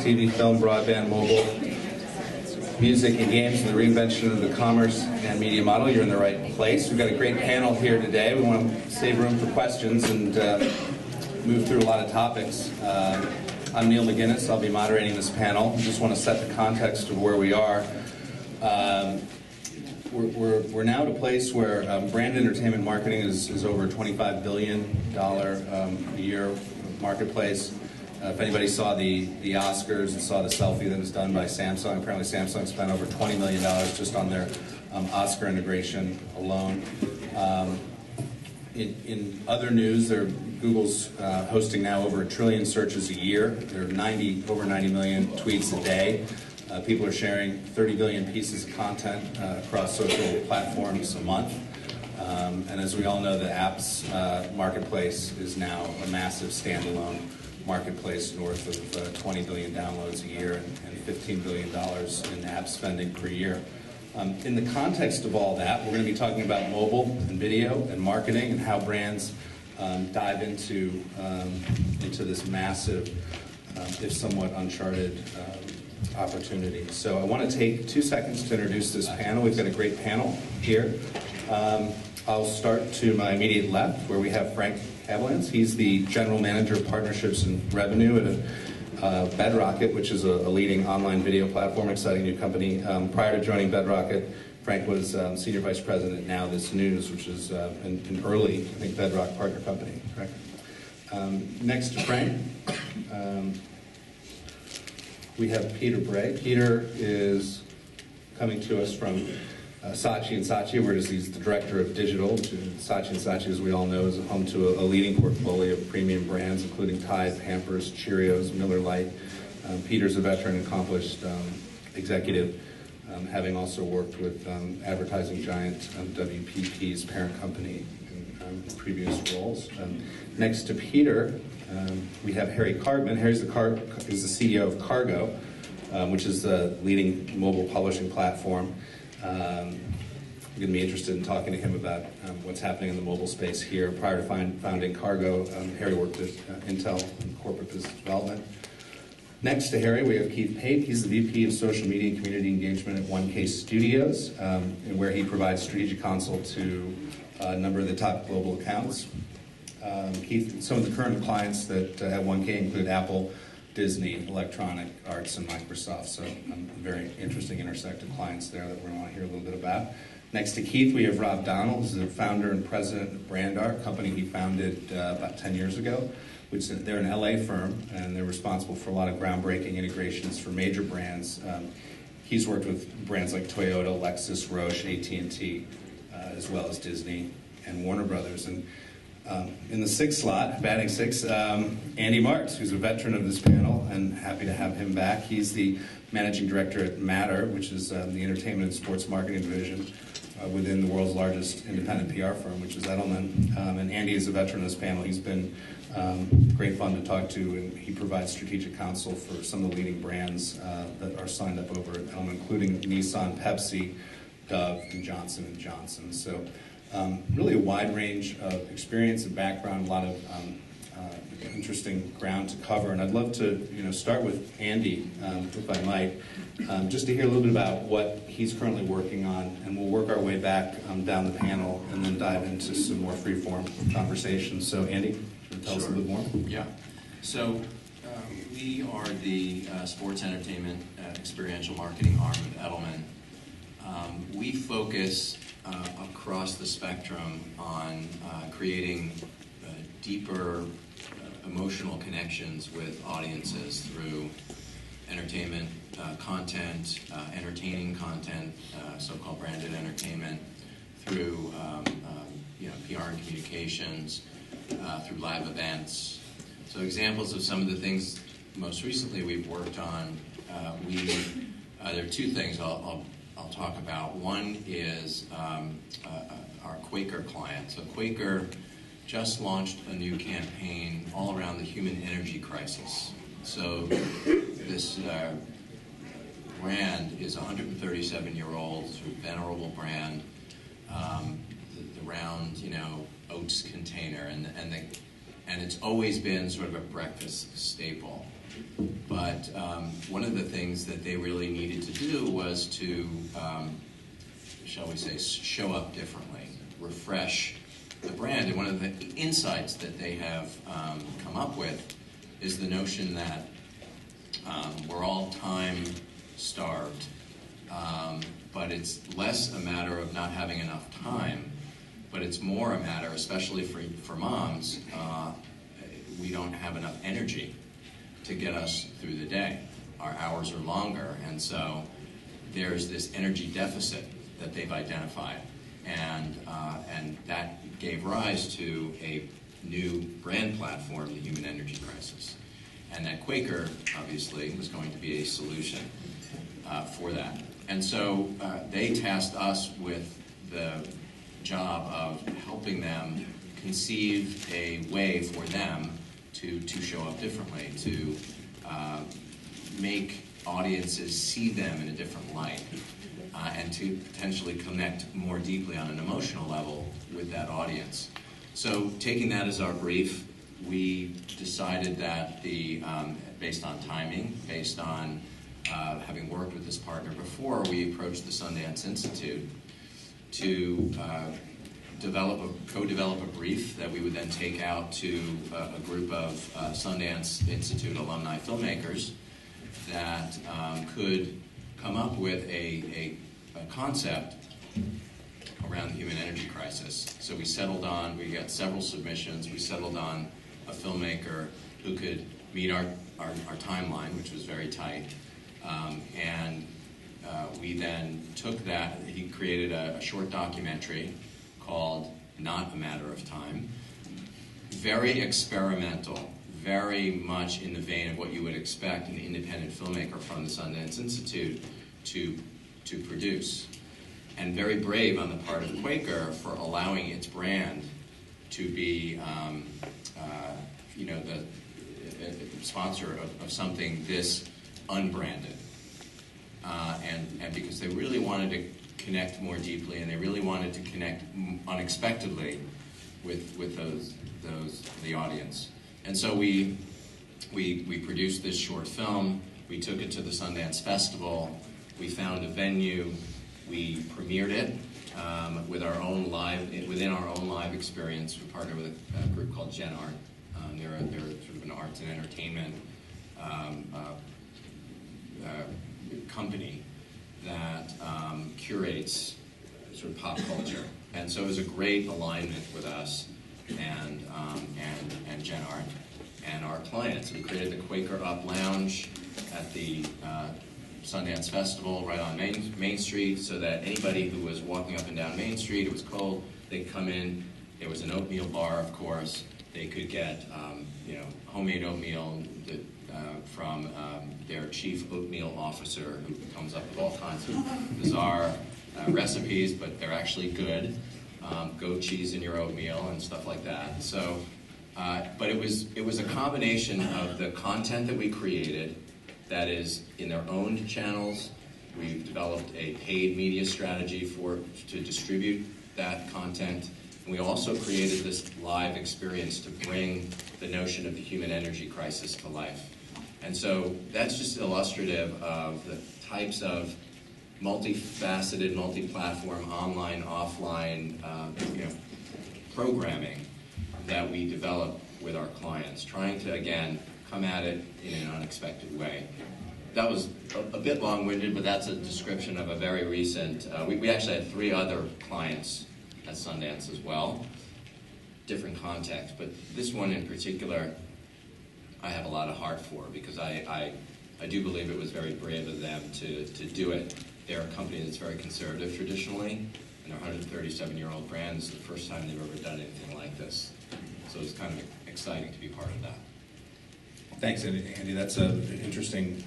TV, film, broadband, mobile, music, and games, and the reinvention of the commerce and media model. You're in the right place. We've got a great panel here today. We want to save room for questions and move through a lot of topics. I'm Neil McGinnis. I'll be moderating this panel. I just want to set the context of where we are. We're now at a place where brand entertainment marketing is over a $25 billion a year marketplace. If anybody saw the Oscars and saw the selfie that was done by Samsung, apparently Samsung spent over $20 million just on their Oscar integration alone. In other news, Google's hosting now over 1 trillion searches a year. There are over 90 million tweets a day. People are sharing 30 billion pieces of content across social platforms a month. And as we all know, the apps marketplace is now a massive standalone marketplace north of 20 billion downloads a year and $15 billion in app spending per year. In the context of all that, we're going to be talking about mobile and video and marketing and how brands dive into this massive, if somewhat uncharted, opportunity. So I want to take 2 seconds to introduce this panel. We've got a great panel here. I'll start to my immediate left, where we have Frank Havilands. He's the General Manager of Partnerships and Revenue at Bedrocket, which is a leading online video platform, exciting new company. Prior to joining Bedrocket, Frank was Senior Vice President at Now This News, which is an early, I think, Bedrock partner company, correct? Next to Frank, we have Peter Bray. Peter is coming to us from Saatchi & Saatchi, where he's the Director of Digital. Saatchi & Saatchi, as we all know, is home to a leading portfolio of premium brands, including Tide, Pampers, Cheerios, Miller Lite. Peter's a veteran and accomplished executive, having also worked with advertising giant WPP's parent company in previous roles. Next to Peter, we have Harry Cartman. Harry's the CEO of Cargo, which is the leading mobile publishing platform. I'm going to be interested in talking to him about what's happening in the mobile space here. Prior to founding Cargo, Harry worked at Intel in corporate business development. Next to Harry, we have Keith Pape. He's the VP of Social Media and Community Engagement at 1K Studios, where he provides strategic counsel to a number of the top global accounts. Keith, some of the current clients that at 1K include Apple, Disney, Electronic Arts, and Microsoft. So very interesting intersective clients there that we're going to want to hear a little bit about. Next to Keith, we have Rob Donald, who's the founder and president of Brandar, a company he founded about 10 years ago. They're an LA firm, and they're responsible for a lot of groundbreaking integrations for major brands. He's worked with brands like Toyota, Lexus, Roche, AT&T, as well as Disney and Warner Brothers. And in the sixth slot, batting six, Andy Martz, who's a veteran of this panel, and happy to have him back. He's the managing director at Matter, which is the entertainment and sports marketing division within the world's largest independent PR firm, which is Edelman. And Andy is a veteran of this panel. He's been great fun to talk to, and he provides strategic counsel for some of the leading brands that are signed up over at Edelman, including Nissan, Pepsi, Dove, and Johnson & Johnson. So really a wide range of experience and background, a lot of interesting ground to cover. And I'd love to start with Andy, if I might, just to hear a little bit about what he's currently working on, and we'll work our way back down the panel and then dive into some more free-form conversations. So Andy, can you tell us a little bit more? Yeah. So we are the sports entertainment experiential marketing arm of Edelman. We focus across the spectrum on creating deeper emotional connections with audiences through entertainment content, entertaining content, so-called branded entertainment, through PR and communications, through live events. So examples of some of the things most recently we've worked on, there are 2 things I'll talk about. One is our Quaker client. So Quaker just launched a new campaign all around the human energy crisis. So this brand is a 137-year-old sort of venerable brand. The round, oats container, and and it's always been sort of a breakfast staple. But one of the things that they really needed to do was to, shall we say, show up differently, refresh the brand. And one of the insights that they have come up with is the notion that we're all time-starved, but it's less a matter of not having enough time, but it's more a matter, especially for moms, we don't have enough energy to get us through the day. Our hours are longer, and so there's this energy deficit that they've identified, and that gave rise to a new brand platform, the Human Energy Crisis. And that Quaker, obviously, was going to be a solution for that. And so they tasked us with the job of helping them conceive a way for them to show up differently, to make audiences see them in a different light, and to potentially connect more deeply on an emotional level with that audience. So taking that as our brief, we decided that based on timing, based on having worked with this partner before, we approached the Sundance Institute to co-develop a brief that we would then take out to a group of Sundance Institute alumni filmmakers that could come up with a concept around the human energy crisis. So we got several submissions, we settled on a filmmaker who could meet our timeline, which was very tight, and we then took that. He created a short documentary called Not a Matter of Time. Very experimental, very much in the vein of what you would expect an independent filmmaker from the Sundance Institute to produce. And very brave on the part of Quaker for allowing its brand to be the sponsor of something this unbranded. And because they really wanted to connect more deeply, and they really wanted to connect unexpectedly with the audience. And so we produced this short film. We took it to the Sundance Festival. We found a venue. We premiered it within our own live experience. We partnered with a group called Gen Art. They're sort of an arts and entertainment company that curates sort of pop culture, and so it was a great alignment with us and Gen Art and our clients. We created the Quaker Up Lounge at the Sundance Festival right on Main Street, so that anybody who was walking up and down Main Street, it was cold, they'd come in. There was an oatmeal bar, of course. They could get homemade oatmeal from their chief oatmeal officer, who comes up with all kinds of bizarre recipes, but they're actually good. Goat cheese in your oatmeal and stuff like that. So, but it was a combination of the content that we created that is in their own channels. We've developed a paid media strategy to distribute that content. And we also created this live experience to bring the notion of the human energy crisis to life. And so that's just illustrative of the types of multifaceted, multi-platform, online, offline programming that we develop with our clients, trying to, again, come at it in an unexpected way. That was a bit long-winded, but that's a description of a very recent, we actually had 3 other clients at Sundance as well, different context, but this one in particular I have a lot of heart for, because I do believe it was very brave of them to do it. They're a company that's very conservative traditionally, and their 137-year-old brand is the first time they've ever done anything like this. So it's kind of exciting to be part of that. Thanks, Andy. That's an interesting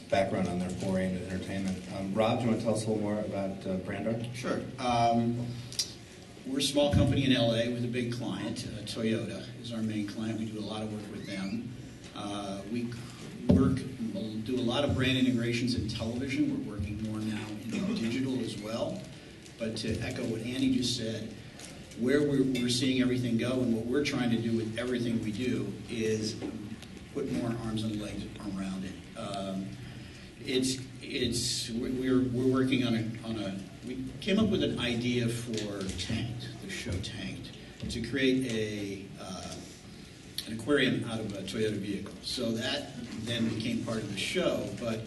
background on their foray into entertainment. Rob, do you want to tell us a little more about Brandart? Sure. We're a small company in LA with a big client. Toyota is our main client. We do a lot of work with them. We'll do a lot of brand integrations in television. We're working more now in digital as well. But to echo what Andy just said, where we're seeing everything go, and what we're trying to do with everything we do is put more arms and legs around it. We're working on a. We came up with an idea for Tanked, the show Tanked, to create an aquarium out of a Toyota vehicle. So that then became part of the show, but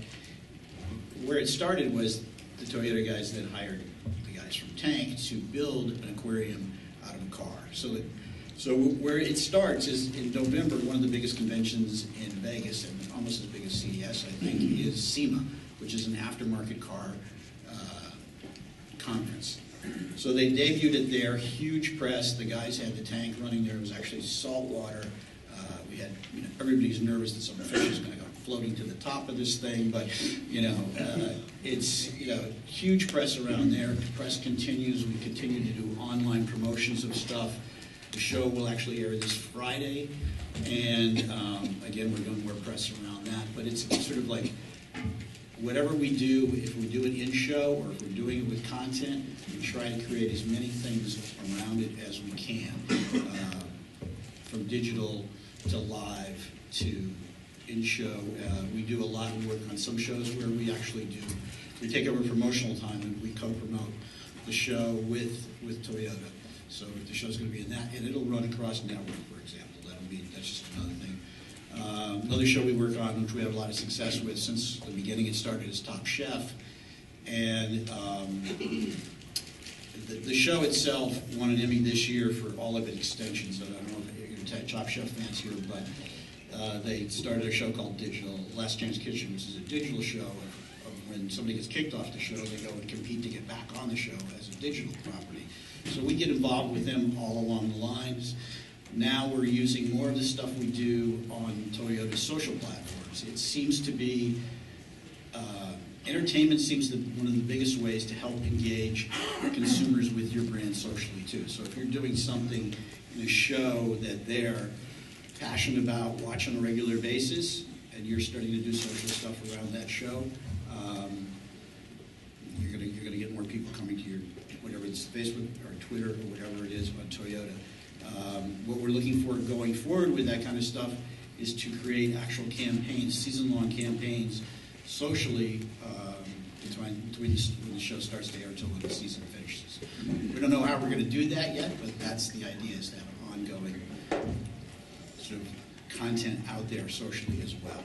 where it started was the Toyota guys then hired the guys from Tank to build an aquarium out of a car. So where it starts is in November, one of the biggest conventions in Vegas, and almost as big as CES, I think, is SEMA, which is an aftermarket car conference. So they debuted it there, huge press. The guys had the tank running there. It was actually salt water. We had, everybody's nervous that some fish is going to go floating to the top of this thing, but it's huge press around there. The press continues. We continue to do online promotions of stuff. The show will actually air this Friday, and again, we're doing more press around that. But it's sort of like whatever we do, if we do it in show or if we're doing it with content, we try to create as many things around it as we can, from digital to live to in show. We do a lot of work on some shows where we take over promotional time and we co-promote the show with Toyota. So the show's going to be in that, and it'll run across network, for example. That's just another thing. Another show we work on, which we have a lot of success with since the beginning, it started as Top Chef, and the show itself won an Emmy this year for all of its extensions. I don't know if you're Top Chef fans here, but they started a show called Last Chance Kitchen, which is a digital show of when somebody gets kicked off the show, they go and compete to get back on the show as a digital property. So we get involved with them all along the lines. Now we're using more of the stuff we do on Toyota's social platforms. It seems to be, entertainment seems one of the biggest ways to help engage consumers with your brand socially too. So if you're doing something in a show that they're passionate about, watch on a regular basis, and you're starting to do social stuff around that show, you're gonna get more people coming to your, whatever it's Facebook or Twitter or whatever it is on Toyota. What we're looking for going forward with that kind of stuff is to create actual campaigns, season-long campaigns, socially, between when the show starts to air until the season finishes. We don't know how we're going to do that yet, but that's the idea, is to have ongoing sort of content out there socially as well.